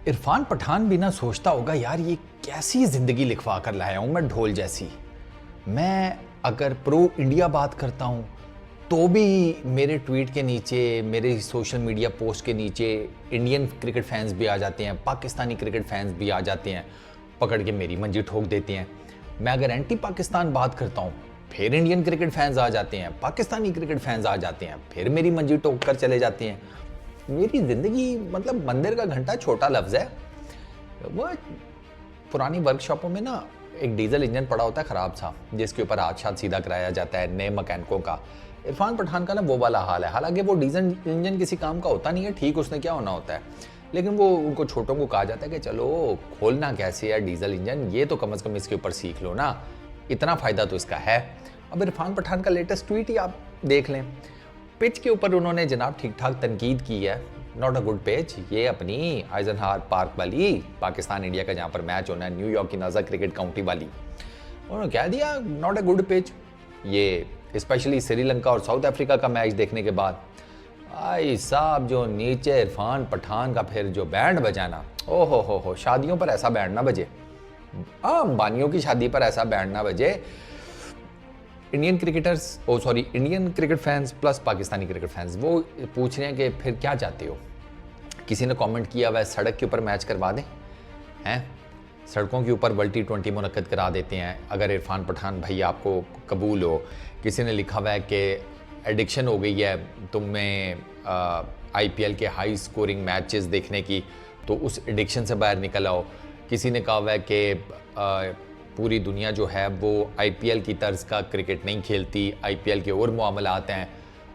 इरफान पठान भी ना सोचता होगा, यार ये कैसी ज़िंदगी लिखवा कर लाया हूँ मैं ढोल जैसी। मैं अगर प्रो इंडिया बात करता हूँ तो भी मेरे ट्वीट के नीचे, मेरे सोशल मीडिया पोस्ट के नीचे इंडियन क्रिकेट फैंस भी आ जाते हैं, पाकिस्तानी क्रिकेट फैंस भी आ जाते हैं, पकड़ के मेरी मंजी ठोक देते हैं। मैं अगर एंटी पाकिस्तान बात करता हूँ फिर इंडियन क्रिकेट फैंस आ जाते हैं, पाकिस्तानी क्रिकेट फैंस आ जाते हैं, फिर मेरी मंजी ठोक कर चले जाते हैं। मेरी ज़िंदगी मतलब मंदिर का घंटा छोटा लफ्ज़ है। वो पुरानी वर्कशॉपों में ना एक डीजल इंजन पड़ा होता है ख़राब सा, जिसके ऊपर हाथ शाथ सीधा कराया जाता है नए मकैनिकों का। इरफान पठान का ना वो वाला हाल है। हालांकि वो डीजल इंजन किसी काम का होता नहीं है, ठीक उसने क्या होना होता है, लेकिन वो उनको छोटों को कहा जाता है कि चलो खोलना कैसे है डीजल इंजन, ये तो कम से कम इसके ऊपर सीख लो ना, इतना फ़ायदा तो इसका है। अब इरफान पठान का लेटेस्ट ट्वीट ही आप देख लें। पिच के ऊपर उन्होंने जनाब ठीक ठाक तनकीद की है, नॉट अ गुड पिच। ये अपनी आइजनहार पार्क वाली, पाकिस्तान इंडिया का जहाँ पर मैच होना है, न्यूयॉर्क की नाजा क्रिकेट काउंटी वाली, उन्होंने कह दिया नॉट अ गुड पिच। ये स्पेशली श्रीलंका और साउथ अफ्रीका का मैच देखने के बाद भाई साहब जो नीचे इरफान पठान का फिर जो बैंड बजाना, ओ हो, शादियों पर ऐसा बैंड ना बजे, अंबानियों की शादी पर ऐसा बैंड ना बजे। Indian cricket fans plus Pakistani cricket fans वो पूछ रहे हैं कि फिर क्या चाहते हो। किसी ने कमेंट किया वह सड़क के ऊपर मैच करवा दें, हैं सड़कों के ऊपर वर्ल्ड T20 मुनक्कद करा देते हैं अगर इरफान पठान भाई आपको कबूल हो। किसी ने लिखा हुआ है कि एडिक्शन हो गई है तुम्हें IPL के हाई स्कोरिंग मैचेस देखने की, तो उस एडिक्शन से बाहर निकल आओ। किसी ने कहा हुआ है कि पूरी दुनिया जो है वो IPL की तर्ज का क्रिकेट नहीं खेलती, IPL के और मामलात हैं।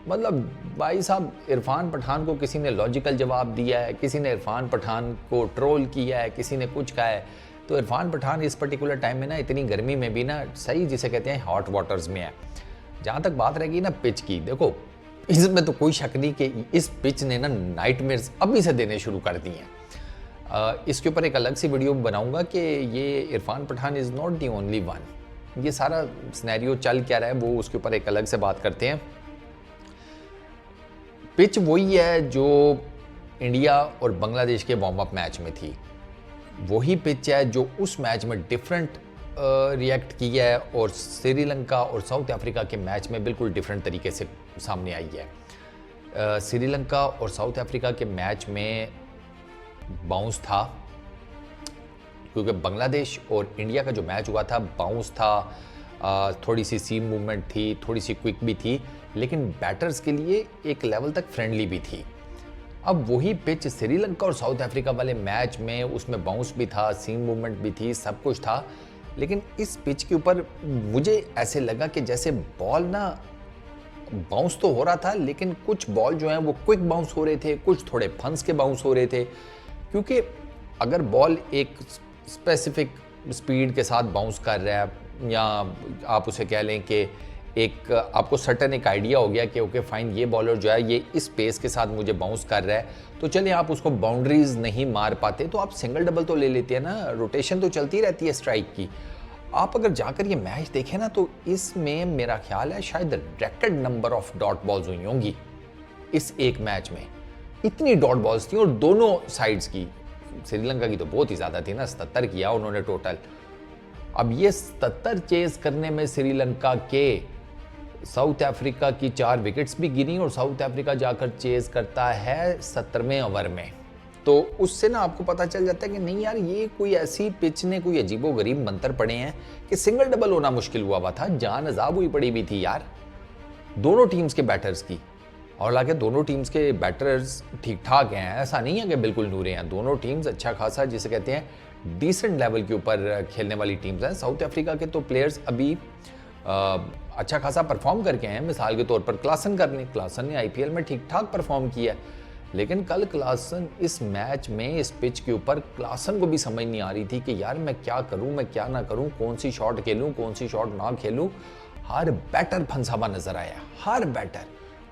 मतलब भाई साहब इरफान पठान को किसी ने लॉजिकल जवाब दिया है, किसी ने इरफान पठान को ट्रोल किया है, किसी ने कुछ कहा है। तो इरफान पठान इस पर्टिकुलर टाइम में ना इतनी गर्मी में भी ना सही जिसे कहते हैं हॉट वाटर्स में है। जहाँ तक बात रहेगी ना पिच की, देखो इसमें तो कोई शक नहीं कि इस पिच ने ना नाइटमेयर्स अभी से देने शुरू कर दिए हैं। इसके ऊपर एक अलग सी वीडियो बनाऊंगा कि ये Irfan Pathan is not the only one, ये सारा सिनेरियो चल क्या रहा है वो उसके ऊपर एक अलग से बात करते हैं। पिच वही है जो इंडिया और बांग्लादेश के वार्म अप मैच में थी, वही पिच है जो उस मैच में डिफरेंट रिएक्ट किया है और श्रीलंका और साउथ अफ्रीका के मैच में बिल्कुल डिफरेंट तरीके से सामने आई है। श्रीलंका और साउथ अफ्रीका के मैच में बाउंस था, क्योंकि बांग्लादेश और इंडिया का जो मैच हुआ था बाउंस था, थोड़ी सी सीम मूवमेंट थी, थोड़ी सी क्विक भी थी, लेकिन बैटर्स के लिए एक लेवल तक फ्रेंडली भी थी। अब वही पिच श्रीलंका और साउथ अफ्रीका वाले मैच में उसमें बाउंस भी था, सीम मूवमेंट भी थी, सब कुछ था, लेकिन इस पिच के ऊपर मुझे ऐसे लगा कि जैसे बॉल ना बाउंस तो हो रहा था, लेकिन कुछ बॉल जो हैं वो क्विक बाउंस हो रहे थे, कुछ थोड़े फंस के बाउंस हो रहे थे। क्योंकि अगर बॉल एक स्पेसिफिक स्पीड के साथ बाउंस कर रहा है, या आप उसे कह लें कि एक आपको सर्टन एक आइडिया हो गया कि ओके फाइन ये बॉलर जो है ये इस पेस के साथ मुझे बाउंस कर रहा है, तो चलिए आप उसको बाउंड्रीज नहीं मार पाते तो आप सिंगल डबल तो ले लेते हैं ना, रोटेशन तो चलती रहती है स्ट्राइक की। आप अगर जाकर ये मैच देखें ना तो इसमें मेरा ख्याल है शायद record number of dot balls हुई होंगी इस एक मैच में। इतनी डॉट बॉल्स थी और दोनों साइड्स की। श्रीलंका की तो बहुत ही ज़्यादा थी ना, 77 किया उन्होंने टोटल। अब ये 77 चेज करने में श्रीलंका के साउथ अफ्रीका की 4 विकेट्स भी गिरी और साउथ अफ्रीका जाकर चेज करता है 70वें ओवर में। तो उससे ना आपको पता चल जाता है कि नहीं यार ये कोई ऐसी पिच ने कोई अजीबो गरीब मंत्र पड़े हैं कि सिंगल डबल होना मुश्किल हुआ था, जान अजाब हुई पड़ी भी थी यार दोनों टीम्स के बैटर्स की। और हालांकि दोनों टीम्स के बैटर्स ठीक ठाक हैं, ऐसा नहीं है कि बिल्कुल नूरे हैं, दोनों टीम्स अच्छा खासा जिसे कहते हैं डिसेंट लेवल के ऊपर खेलने वाली टीम्स हैं। साउथ अफ्रीका के तो प्लेयर्स अभी अच्छा खासा परफॉर्म करके हैं, मिसाल के तौर पर क्लासन ने IPL में ठीक ठाक परफॉर्म किया, लेकिन कल क्लासन इस मैच में इस पिच के ऊपर क्लासन को भी समझ नहीं आ रही थी कि यार मैं क्या करूं, मैं क्या ना करूं, कौन सी शॉट खेलूं, कौन सी शॉट ना खेलूं। हर बैटर फंसा हुआ नजर आया, हर बैटर,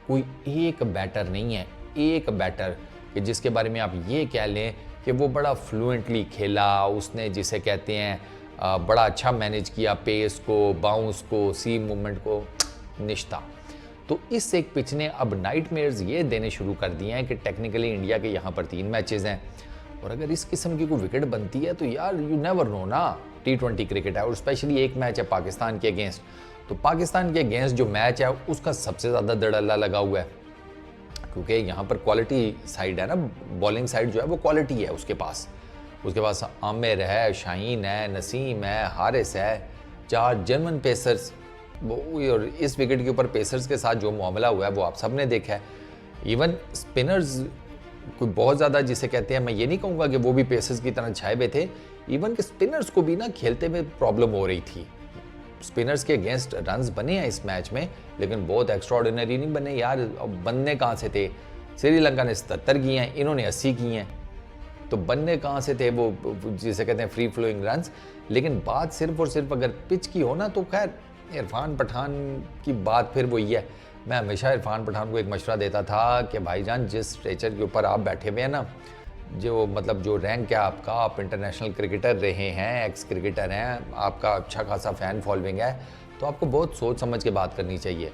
कोई एक बैटर नहीं है, एक बैटर कि जिसके बारे में आप ये कह लें कि वो बड़ा फ्लुएंटली खेला, उसने जिसे कहते हैं बड़ा अच्छा मैनेज किया पेस को, बाउंस को, सीम मूवमेंट को, निश्ता। तो इस एक पिच ने अब नाइटमेयर्स ये देने शुरू कर दिए हैं कि टेक्निकली इंडिया के यहाँ पर 3 मैचेस हैं, और अगर इस किस्म की कोई विकेट बनती है तो यार यू नेवर नो ना, T20 क्रिकेट है और स्पेशली एक मैच है पाकिस्तान के अगेंस्ट, तो पाकिस्तान के अगेंस्ट जो मैच है उसका सबसे ज़्यादा धड़ल्ला लगा हुआ है, क्योंकि यहाँ पर क्वालिटी साइड है ना, बॉलिंग साइड जो है वो क्वालिटी है उसके पास आमिर है, शाहीन है, नसीम है, हारिस है, 4 जर्मन पेसर्स, और इस विकेट के ऊपर पेसर्स के साथ जो मामला हुआ है वो आप सब ने देखा है। इवन स्पिनर्स कोई बहुत ज़्यादा जिसे कहते हैं, मैं ये नहीं कहूँगा कि वो भी पेसर्स की तरह छाए हुए थे, इवन कि स्पिनर्स को भी ना खेलते में प्रॉब्लम हो रही थी। स्पिनर्स के अगेंस्ट रन्स बने हैं इस मैच में, लेकिन बहुत एक्स्ट्रॉर्डिनरी नहीं बने यार। अब बनने कहाँ से थे? श्रीलंका ने 77 किए हैं, इन्होंने 80 किए हैं, तो बनने कहाँ से थे वो जिसे कहते हैं फ्री फ्लोइंग रन्स। लेकिन बात सिर्फ और सिर्फ अगर पिच की हो ना, तो खैर इरफान पठान की बात फिर वही है। मैं हमेशा इरफान पठान को एक मशवरा देता था कि भाईजान जिस स्ट्रेचर के ऊपर आप बैठे हुए हैं ना, जो मतलब जो रैंक है आपका, आप इंटरनेशनल क्रिकेटर रहे हैं, एक्स क्रिकेटर हैं, आपका अच्छा खासा फ़ैन फॉलोइंग है, तो आपको बहुत सोच समझ के बात करनी चाहिए।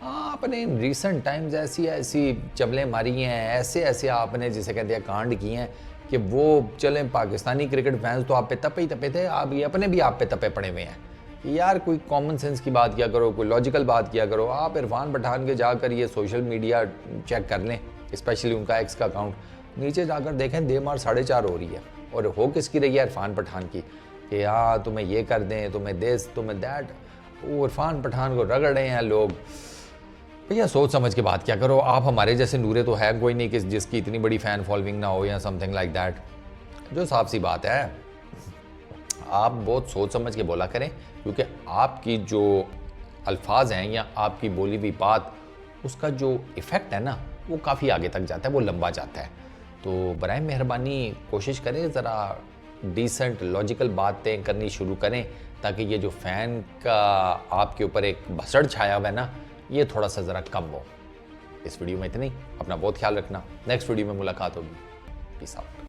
आपने इन रिसेंट टाइम्स ऐसी चवलें मारी हैं, ऐसे आपने जिसे कहते हैं कांड किए हैं कि वो चलें पाकिस्तानी क्रिकेट फैंस तो आप पे तपे ही तपे थे, आप ये अपने भी आप पे तपे पड़े हुए हैं। यार कोई कॉमन सेंस की बात किया करो, कोई लॉजिकल बात किया करो। आप इरफान पठान के जाकर ये सोशल मीडिया चेक कर लें, स्पेशली उनका एक्स का अकाउंट, नीचे जाकर देखें देमार 4.5 हो रही है, और हो किसकी रही है? इरफान पठान की, कि हाँ तुम्हें ये कर दें, तुम्हें दिस, तुम्हें दैट। वो इरफान पठान को रगड़ रहे हैं लोग। भैया सोच समझ के बात क्या करो। आप हमारे जैसे नूरे तो है कोई नहीं कि जिसकी इतनी बड़ी फ़ैन फॉलोइंग ना हो या समथिंग लाइक दैट, जो साफ सी बात है। आप बहुत सोच समझ के बोला करें, क्योंकि आपकी जो अल्फाज हैं या आपकी बोली हुई बात, उसका जो इफ़ेक्ट है ना वो काफ़ी आगे तक जाता है, वो लंबा जाता है। तो बराए मेहरबानी कोशिश करें ज़रा डिसेंट लॉजिकल बातें करनी शुरू करें, ताकि ये जो फ़ैन का आपके ऊपर एक भसड़ छाया हुआ है ना, ये थोड़ा सा ज़रा कम हो। इस वीडियो में इतनी, अपना बहुत ख्याल रखना। नेक्स्ट वीडियो में मुलाकात होगी। Peace out.